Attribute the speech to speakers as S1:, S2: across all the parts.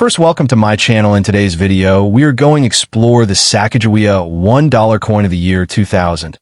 S1: First, welcome to my channel. In today's video, we are going to explore the Sacagawea $1 coin of the year 2000.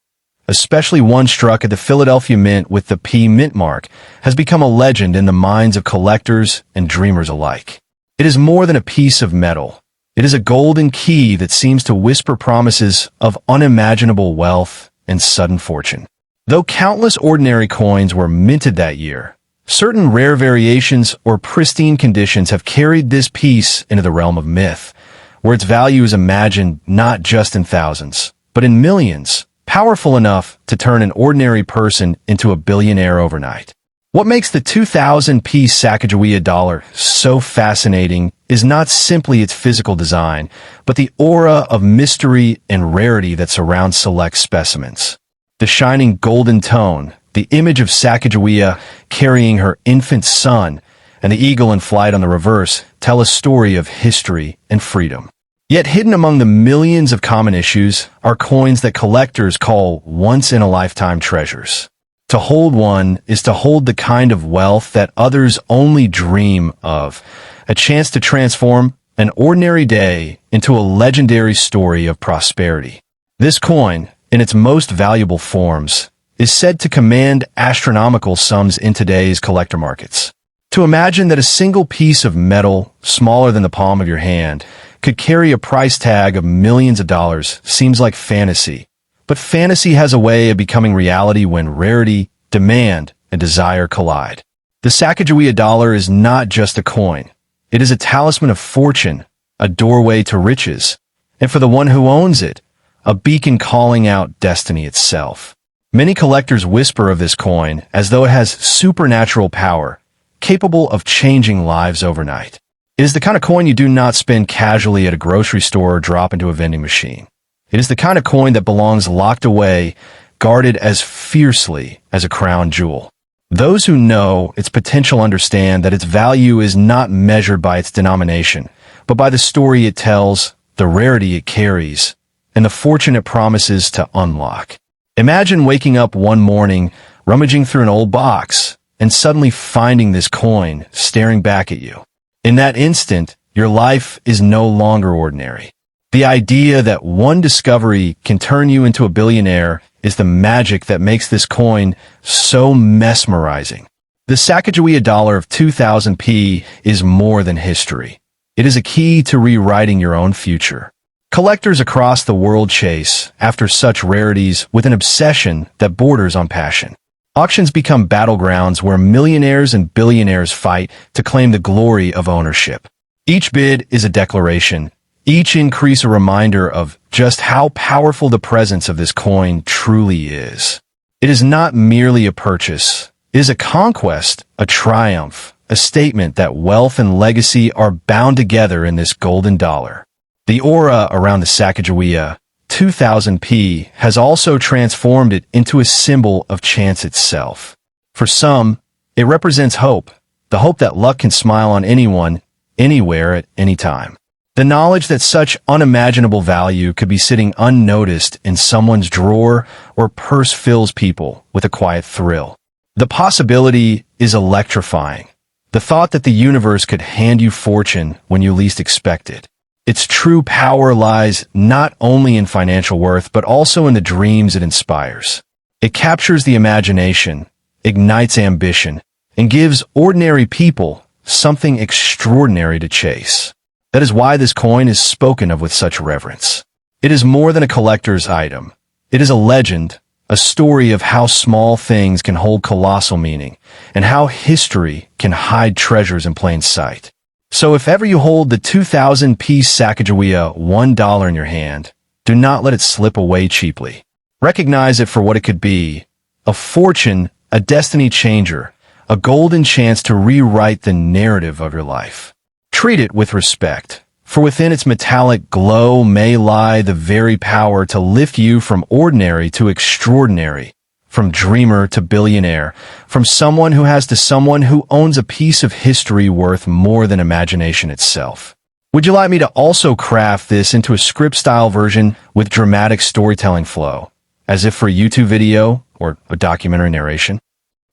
S1: Especially one struck at the Philadelphia Mint with the P mint mark has become a legend in the minds of collectors and dreamers alike. It is more than a piece of metal. It is a golden key that seems to whisper promises of unimaginable wealth and sudden fortune. Though countless ordinary coins were minted that year, certain rare variations or pristine conditions have carried this piece into the realm of myth, where its value is imagined not just in thousands, but in millions, powerful enough to turn an ordinary person into a billionaire overnight. What makes the 2000-piece Sacagawea dollar so fascinating is not simply its physical design, but the aura of mystery and rarity that surrounds select specimens. The shining golden tone, the image of Sacagawea carrying her infant son, and the eagle in flight on the reverse tell a story of history and freedom. Yet hidden among the millions of common issues are coins that collectors call once-in-a-lifetime treasures. To hold one is to hold the kind of wealth that others only dream of, a chance to transform an ordinary day into a legendary story of prosperity. This coin, in its most valuable forms, is said to command astronomical sums in today's collector markets. To imagine that a single piece of metal, smaller than the palm of your hand, could carry a price tag of millions of dollars seems like fantasy. But fantasy has a way of becoming reality when rarity, demand, and desire collide. The Sacagawea dollar is not just a coin. It is a talisman of fortune, a doorway to riches, and for the one who owns it, a beacon calling out destiny itself. Many collectors whisper of this coin as though it has supernatural power, capable of changing lives overnight. It is the kind of coin you do not spend casually at a grocery store or drop into a vending machine. It is the kind of coin that belongs locked away, guarded as fiercely as a crown jewel. Those who know its potential understand that its value is not measured by its denomination, but by the story it tells, the rarity it carries, and the fortune it promises to unlock. Imagine waking up one morning, rummaging through an old box, and suddenly finding this coin staring back at you. In that instant, your life is no longer ordinary. The idea that one discovery can turn you into a billionaire is the magic that makes this coin so mesmerizing. The Sacagawea dollar of 2000p is more than history. It is a key to rewriting your own future. Collectors across the world chase after such rarities with an obsession that borders on passion. Auctions become battlegrounds where millionaires and billionaires fight to claim the glory of ownership. Each bid is a declaration, each increase a reminder of just how powerful the presence of this coin truly is. It is not merely a purchase. It is a conquest, a triumph, a statement that wealth and legacy are bound together in this golden dollar. The aura around the Sacagawea 2000p has also transformed it into a symbol of chance itself. For some, it represents hope, the hope that luck can smile on anyone, anywhere at any time. The knowledge that such unimaginable value could be sitting unnoticed in someone's drawer or purse fills people with a quiet thrill. The possibility is electrifying. The thought that the universe could hand you fortune when you least expect it. Its true power lies not only in financial worth, but also in the dreams it inspires. It captures the imagination, ignites ambition, and gives ordinary people something extraordinary to chase. That is why this coin is spoken of with such reverence. It is more than a collector's item. It is a legend, a story of how small things can hold colossal meaning, and how history can hide treasures in plain sight. So if ever you hold the 2000-piece Sacagawea $1 in your hand, do not let it slip away cheaply. Recognize it for what it could be, a fortune, a destiny changer, a golden chance to rewrite the narrative of your life. Treat it with respect, for within its metallic glow may lie the very power to lift you from ordinary to extraordinary, from dreamer to billionaire, from someone who has to someone who owns a piece of history worth more than imagination itself. Would you like me to also craft this into a script-style version with dramatic storytelling flow, as if for a YouTube video or a documentary narration?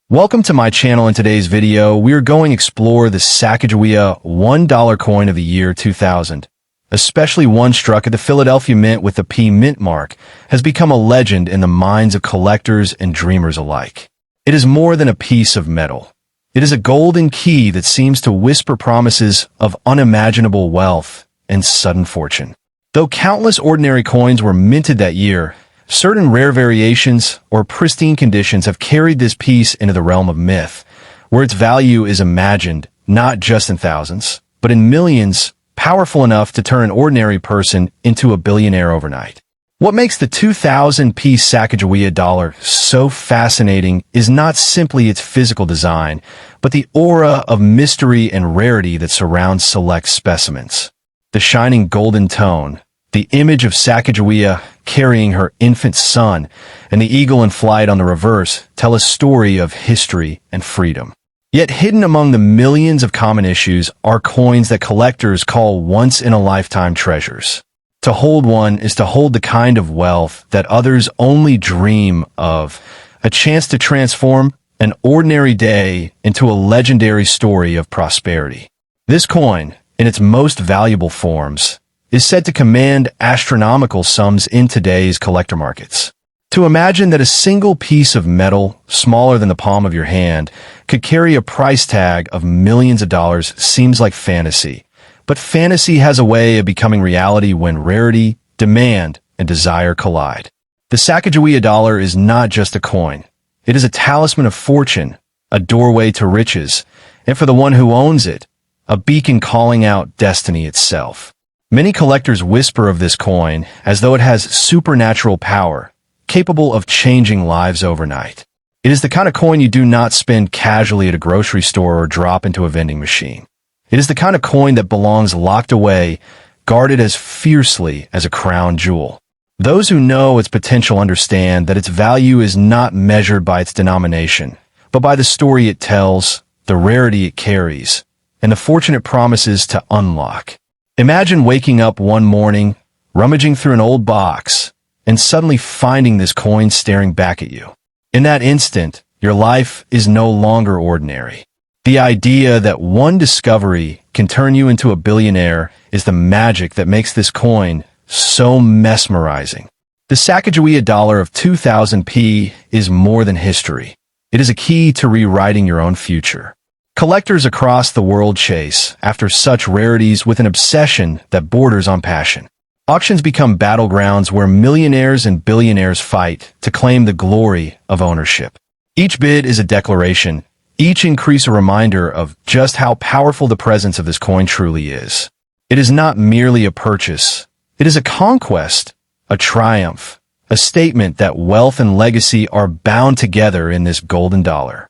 S1: Welcome to my channel. In today's video, we are going to explore the Sacagawea $1 coin of the year 2000. Especially one struck at the Philadelphia Mint with the P mint mark has become a legend in the minds of collectors and dreamers alike. It is more than a piece of metal. It is a golden key that seems to whisper promises of unimaginable wealth and sudden fortune. Though countless ordinary coins were minted that year, certain rare variations or pristine conditions have carried this piece into the realm of myth, where its value is imagined not just in thousands, but in millions, powerful enough to turn an ordinary person into a billionaire overnight. What makes the 2000-piece Sacagawea dollar so fascinating is not simply its physical design, but the aura of mystery and rarity that surrounds select specimens. The shining golden tone, the image of Sacagawea carrying her infant son, and the eagle in flight on the reverse tell a story of history and freedom. Yet hidden among the millions of common issues are coins that collectors call once-in-a-lifetime treasures. To hold one is to hold the kind of wealth that others only dream of, a chance to transform an ordinary day into a legendary story of prosperity. This coin, in its most valuable forms, is said to command astronomical sums in today's collector markets. To imagine that a single piece of metal, smaller than the palm of your hand, could carry a price tag of millions of dollars seems like fantasy. But fantasy has a way of becoming reality when rarity, demand, and desire collide. The Sacagawea dollar is not just a coin. It is a talisman of fortune, a doorway to riches, and for the one who owns it, a beacon calling out destiny itself. Many collectors whisper of this coin as though it has supernatural power, capable of changing lives overnight. It is the kind of coin you do not spend casually at a grocery store or drop into a vending machine. It is the kind of coin that belongs locked away, guarded as fiercely as a crown jewel. Those who know its potential understand that its value is not measured by its denomination, but by the story it tells, the rarity it carries, and the fortune it promises to unlock. Imagine waking up one morning, rummaging through an old box, and suddenly finding this coin staring back at you. In that instant, your life is no longer ordinary. The idea that one discovery can turn you into a billionaire is the magic that makes this coin so mesmerizing. The Sacagawea dollar of 2000p is more than history. It is a key to rewriting your own future. Collectors across the world chase after such rarities with an obsession that borders on passion. Auctions become battlegrounds where millionaires and billionaires fight to claim the glory of ownership. Each bid is a declaration, each increase a reminder of just how powerful the presence of this coin truly is. It is not merely a purchase. It is a conquest, a triumph, a statement that wealth and legacy are bound together in this golden dollar.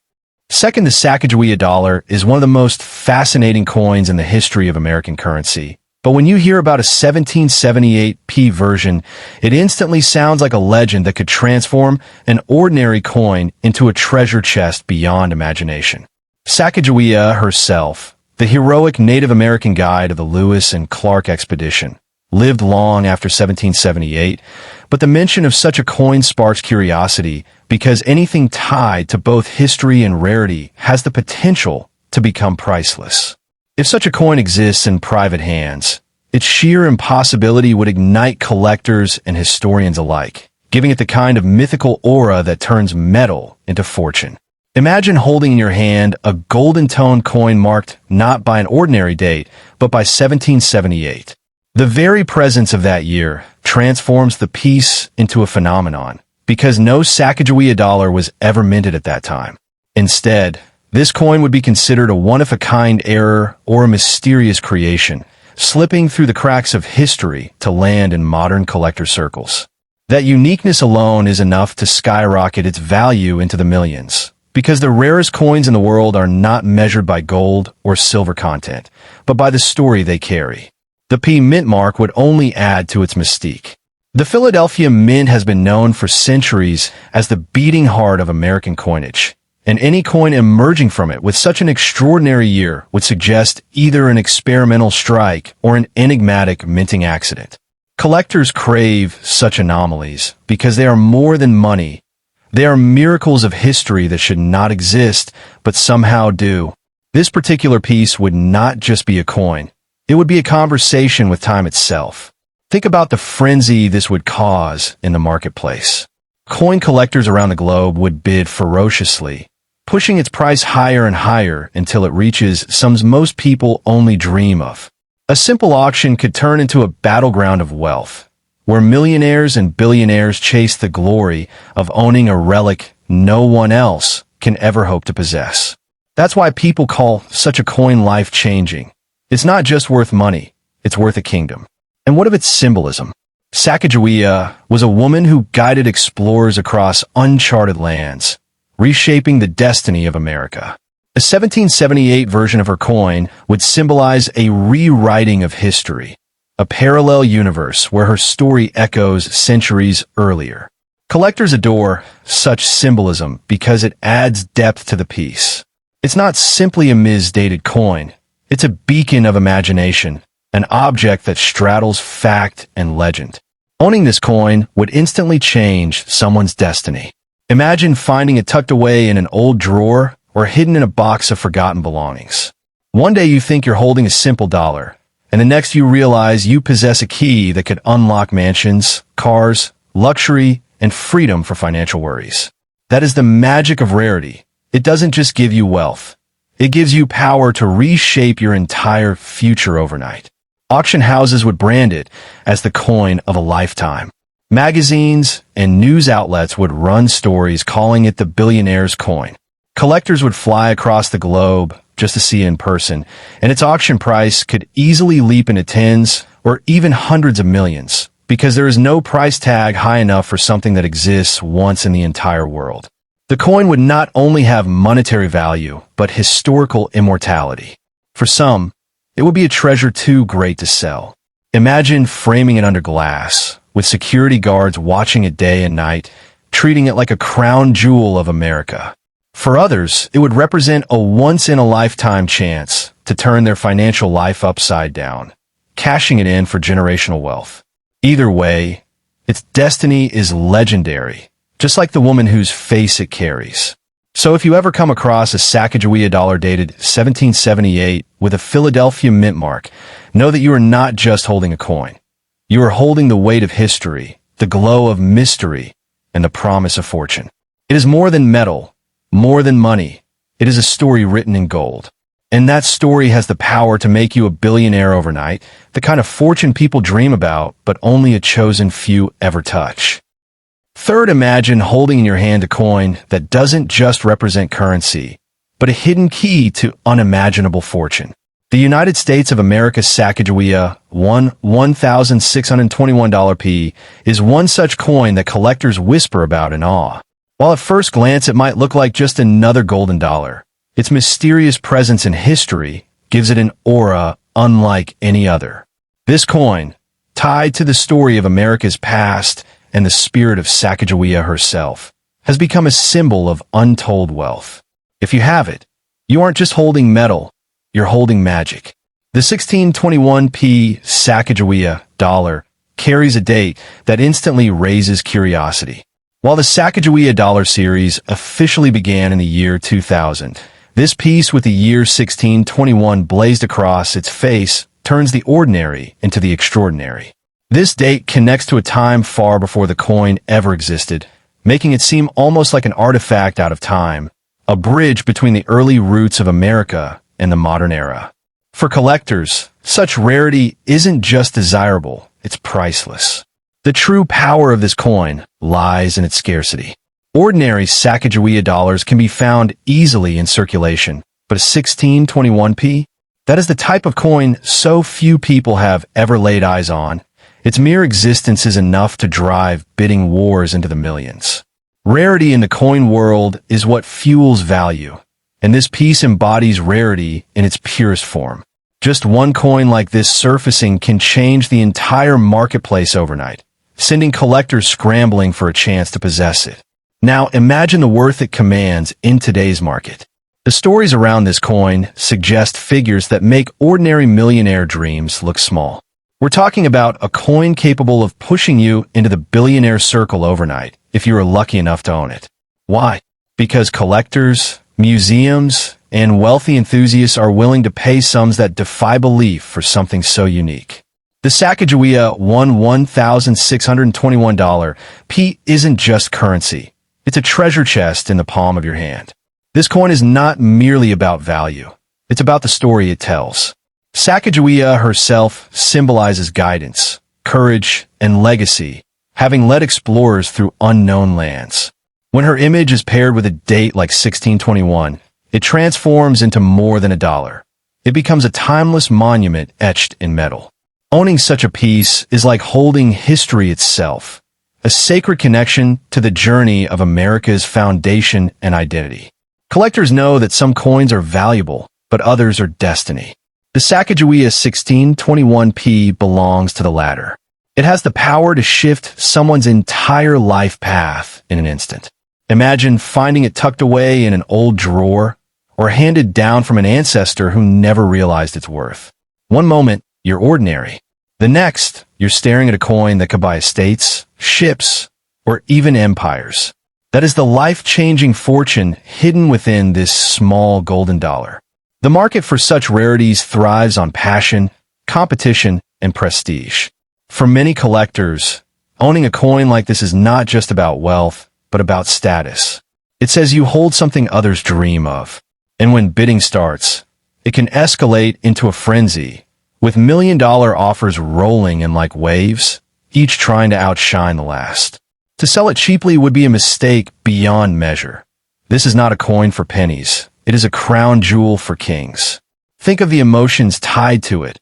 S1: Second, the Sacagawea dollar is one of the most fascinating coins in the history of American currency. But when you hear about a 1778p version, it instantly sounds like a legend that could transform an ordinary coin into a treasure chest beyond imagination. Sacagawea herself, the heroic Native American guide of the Lewis and Clark expedition, lived long after 1778, but the mention of such a coin sparks curiosity because anything tied to both history and rarity has the potential to become priceless. If such a coin exists in private hands, its sheer impossibility would ignite collectors and historians alike, giving it the kind of mythical aura that turns metal into fortune. Imagine holding in your hand a golden-toned coin marked not by an ordinary date, but by 1778. The very presence of that year transforms the piece into a phenomenon, because no Sacagawea dollar was ever minted at that time. Instead, this coin would be considered a one-of-a-kind error or a mysterious creation, slipping through the cracks of history to land in modern collector circles. That uniqueness alone is enough to skyrocket its value into the millions, because the rarest coins in the world are not measured by gold or silver content, but by the story they carry. The P mint mark would only add to its mystique. The Philadelphia Mint has been known for centuries as the beating heart of American coinage, and any coin emerging from it with such an extraordinary year would suggest either an experimental strike or an enigmatic minting accident. Collectors crave such anomalies because they are more than money. They are miracles of history that should not exist, but somehow do. This particular piece would not just be a coin. It would be a conversation with time itself. Think about the frenzy this would cause in the marketplace. Coin collectors around the globe would bid ferociously, pushing its price higher and higher until it reaches sums most people only dream of. A simple auction could turn into a battleground of wealth, where millionaires and billionaires chase the glory of owning a relic no one else can ever hope to possess. That's why people call such a coin life-changing. It's not just worth money, it's worth a kingdom. And what of its symbolism? Sacagawea was a woman who guided explorers across uncharted lands, reshaping the destiny of America. A 1778 version of her coin would symbolize a rewriting of history, a parallel universe where her story echoes centuries earlier. Collectors adore such symbolism because it adds depth to the piece. It's not simply a misdated coin. It's a beacon of imagination, an object that straddles fact and legend. Owning this coin would instantly change someone's destiny. Imagine finding it tucked away in an old drawer or hidden in a box of forgotten belongings. One day you think you're holding a simple dollar, and the next you realize you possess a key that could unlock mansions, cars, luxury, and freedom for financial worries. That is the magic of rarity. It doesn't just give you wealth. It gives you power to reshape your entire future overnight. Auction houses would brand it as the coin of a lifetime. Magazines and news outlets would run stories calling it the billionaire's coin. Collectors would fly across the globe just to see it in person, and its auction price could easily leap into tens or even hundreds of millions, because there is no price tag high enough for something that exists once in the entire world. The coin would not only have monetary value, but historical immortality. For some, it would be a treasure too great to sell. Imagine framing it under glass, with security guards watching it day and night, treating it like a crown jewel of America. For others, it would represent a once-in-a-lifetime chance to turn their financial life upside down, cashing it in for generational wealth. Either way, its destiny is legendary, just like the woman whose face it carries. So if you ever come across a Sacagawea dollar dated 1778 with a Philadelphia mint mark, know that you are not just holding a coin. You are holding the weight of history, the glow of mystery, and the promise of fortune. It is more than metal, more than money. It is a story written in gold. And that story has the power to make you a billionaire overnight, the kind of fortune people dream about, but only a chosen few ever touch. Third, imagine holding in your hand a coin that doesn't just represent currency, but a hidden key to unimaginable fortune. The United States of America's Sacagawea $1,621 P is one such coin that collectors whisper about in awe. While at first glance it might look like just another golden dollar, its mysterious presence in history gives it an aura unlike any other. This coin, tied to the story of America's past and the spirit of Sacagawea herself, has become a symbol of untold wealth. If you have it, you aren't just holding metal, you're holding magic. The 1621p Sacagawea dollar carries a date that instantly raises curiosity. While the Sacagawea dollar series officially began in the year 2000, this piece with the year 1621 blazed across its face turns the ordinary into the extraordinary. This date connects to a time far before the coin ever existed, making it seem almost like an artifact out of time, a bridge between the early roots of America and the modern era. For collectors, such rarity isn't just desirable, it's priceless. The true power of this coin lies in its scarcity. Ordinary Sacagawea dollars can be found easily in circulation, but a 1621p? That is the type of coin so few people have ever laid eyes on. Its mere existence is enough to drive bidding wars into the millions. Rarity in the coin world is what fuels value, and this piece embodies rarity in its purest form. Just one coin like this surfacing can change the entire marketplace overnight, sending collectors scrambling for a chance to possess it. Now imagine the worth it commands in today's market. The stories around this coin suggest figures that make ordinary millionaire dreams look small. We're talking about a coin capable of pushing you into the billionaire circle overnight, if you are lucky enough to own it. Why? Because collectors, museums, and wealthy enthusiasts are willing to pay sums that defy belief for something so unique. The Sacagawea $1,621 P isn't just currency. It's a treasure chest in the palm of your hand. This coin is not merely about value. It's about the story it tells. Sacagawea herself symbolizes guidance, courage, and legacy, having led explorers through unknown lands. When her image is paired with a date like 1621, it transforms into more than a dollar. It becomes a timeless monument etched in metal. Owning such a piece is like holding history itself, a sacred connection to the journey of America's foundation and identity. Collectors know that some coins are valuable, but others are destiny. The Sacagawea 1621p belongs to the latter. It has the power to shift someone's entire life path in an instant. Imagine finding it tucked away in an old drawer or handed down from an ancestor who never realized its worth. One moment, you're ordinary. The next, you're staring at a coin that could buy estates, ships, or even empires. That is the life-changing fortune hidden within this small golden dollar. The market for such rarities thrives on passion, competition, and prestige. For many collectors, owning a coin like this is not just about wealth, but about status. It says you hold something others dream of. And when bidding starts, it can escalate into a frenzy, with million-dollar offers rolling in like waves, each trying to outshine the last. To sell it cheaply would be a mistake beyond measure. This is not a coin for pennies. It is a crown jewel for kings. Think of the emotions tied to it.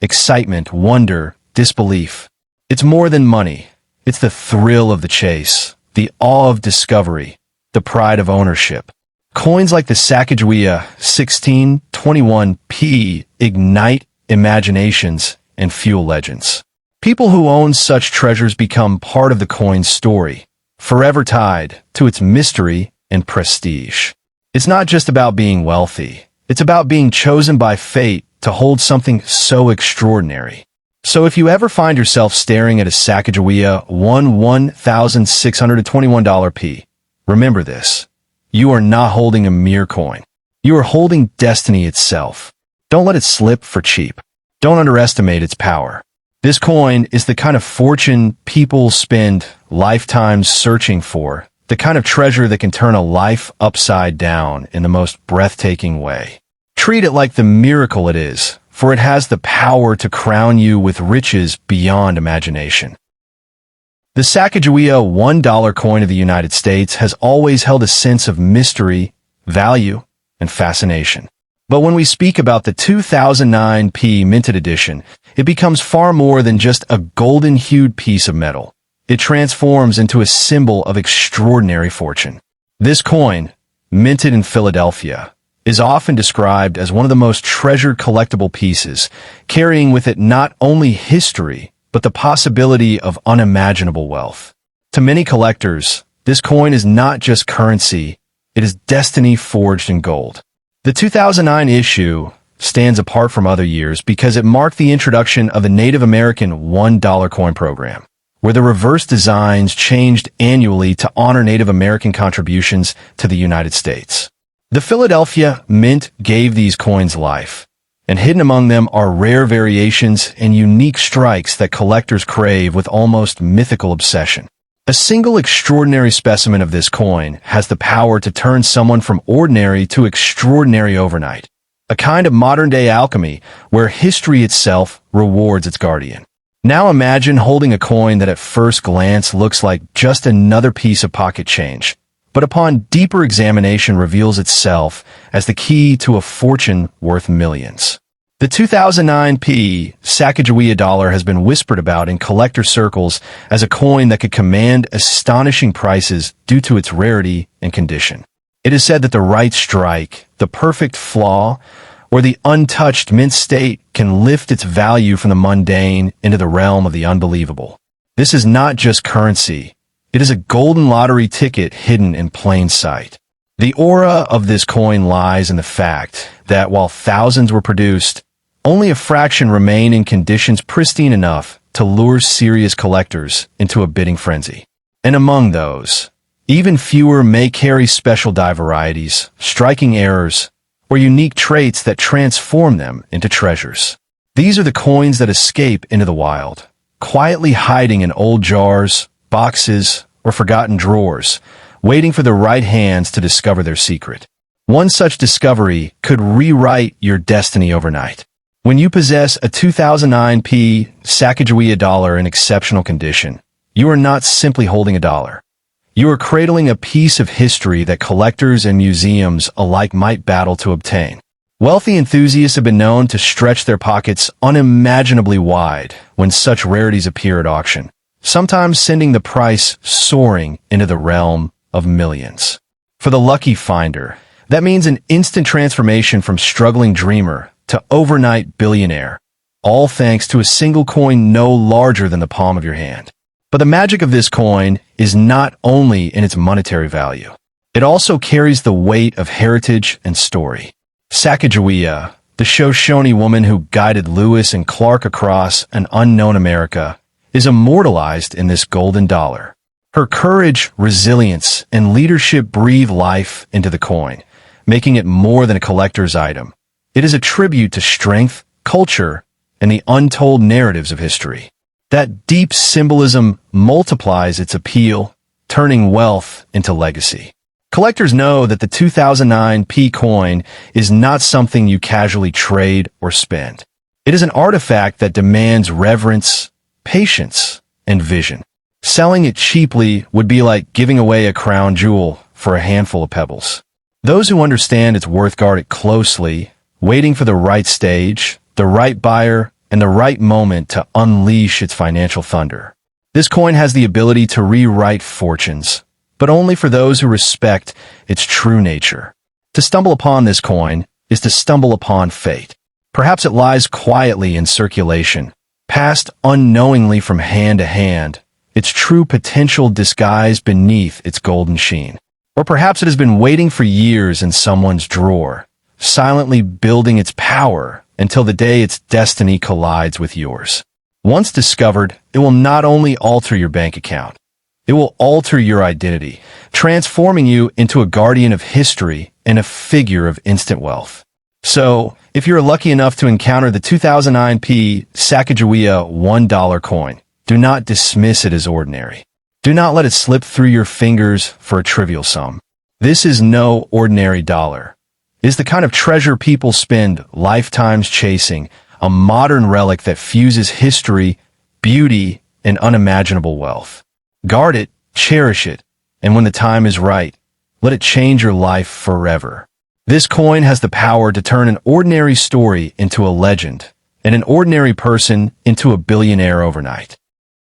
S1: Excitement, wonder, disbelief. It's more than money. It's the thrill of the chase, the awe of discovery, the pride of ownership. Coins like the Sacagawea 1621p ignite imaginations and fuel legends. People who own such treasures become part of the coin's story, forever tied to its mystery and prestige. It's not just about being wealthy. It's about being chosen by fate to hold something so extraordinary. So if you ever find yourself staring at a Sacagawea $1,621 P, remember this. You are not holding a mere coin. You are holding destiny itself. Don't let it slip for cheap. Don't underestimate its power. This coin is the kind of fortune people spend lifetimes searching for, the kind of treasure that can turn a life upside down in the most breathtaking way. Treat it like the miracle it is, for it has the power to crown you with riches beyond imagination. The Sacagawea $1 coin of the United States has always held a sense of mystery, value, and fascination. But when we speak about the 2009p minted edition, it becomes far more than just a golden-hued piece of metal. It transforms into a symbol of extraordinary fortune. This coin, minted in Philadelphia, is often described as one of the most treasured collectible pieces, carrying with it not only history, but the possibility of unimaginable wealth. To many collectors, this coin is not just currency, it is destiny forged in gold. The 2009 issue stands apart from other years because it marked the introduction of the Native American $1 coin program, where the reverse designs changed annually to honor Native American contributions to the United States. The Philadelphia Mint gave these coins life, and hidden among them are rare variations and unique strikes that collectors crave with almost mythical obsession. A single extraordinary specimen of this coin has the power to turn someone from ordinary to extraordinary overnight, a kind of modern-day alchemy where history itself rewards its guardian. Now imagine holding a coin that at first glance looks like just another piece of pocket change, but upon deeper examination reveals itself as the key to a fortune worth millions. The 2009p Sacagawea dollar has been whispered about in collector circles as a coin that could command astonishing prices due to its rarity and condition. It is said that the right strike, the perfect flaw, or the untouched mint state can lift its value from the mundane into the realm of the unbelievable. This is not just currency. It is a golden lottery ticket hidden in plain sight. The aura of this coin lies in the fact that while thousands were produced, only a fraction remain in conditions pristine enough to lure serious collectors into a bidding frenzy. And among those, Even fewer may carry special die varieties, striking errors, or unique traits that transform them into treasures. These are the coins that escape into the wild, quietly hiding in old jars, boxes, or forgotten drawers, waiting for the right hands to discover their secret. One such discovery could rewrite your destiny overnight. When you possess a 2009 Sacagawea dollar in exceptional condition, you are not simply holding a dollar. You are cradling a piece of history that collectors and museums alike might battle to obtain. Wealthy enthusiasts have been known to stretch their pockets unimaginably wide when such rarities appear at auction, sometimes sending the price soaring into the realm of millions. For the lucky finder, that means an instant transformation from struggling dreamer to overnight billionaire, all thanks to a single coin no larger than the palm of your hand. But the magic of this coin is not only in its monetary value. It also carries the weight of heritage and story. Sacagawea, the Shoshone woman who guided Lewis and Clark across an unknown America, is immortalized in this golden dollar. Her courage, resilience, and leadership breathe life into the coin, making it more than a collector's item. It is a tribute to strength, culture, and the untold narratives of history. That deep symbolism multiplies its appeal, turning wealth into legacy. Collectors know that the 2009 coin is not something you casually trade or spend. It is an artifact that demands reverence, patience, and vision. Selling it cheaply would be like giving away a crown jewel for a handful of pebbles. Those who understand its worth guard it closely, waiting for the right stage, the right buyer, and the right moment to unleash its financial thunder. This coin has the ability to rewrite fortunes, but only for those who respect its true nature. To stumble upon this coin is to stumble upon fate. Perhaps it lies quietly in circulation, passed unknowingly from hand to hand, its true potential disguised beneath its golden sheen. Or perhaps it has been waiting for years in someone's drawer, silently building its power until the day its destiny collides with yours. Once discovered, it will not only alter your bank account, it will alter your identity, transforming you into a guardian of history and a figure of instant wealth. So, if you're lucky enough to encounter the 2009 Sacagawea $1 coin, do not dismiss it as ordinary. Do not let it slip through your fingers for a trivial sum. This is no ordinary dollar. It is the kind of treasure people spend lifetimes chasing, a modern relic that fuses history, beauty, and unimaginable wealth. Guard it, cherish it, and when the time is right, let it change your life forever. This coin has the power to turn an ordinary story into a legend, and an ordinary person into a billionaire overnight.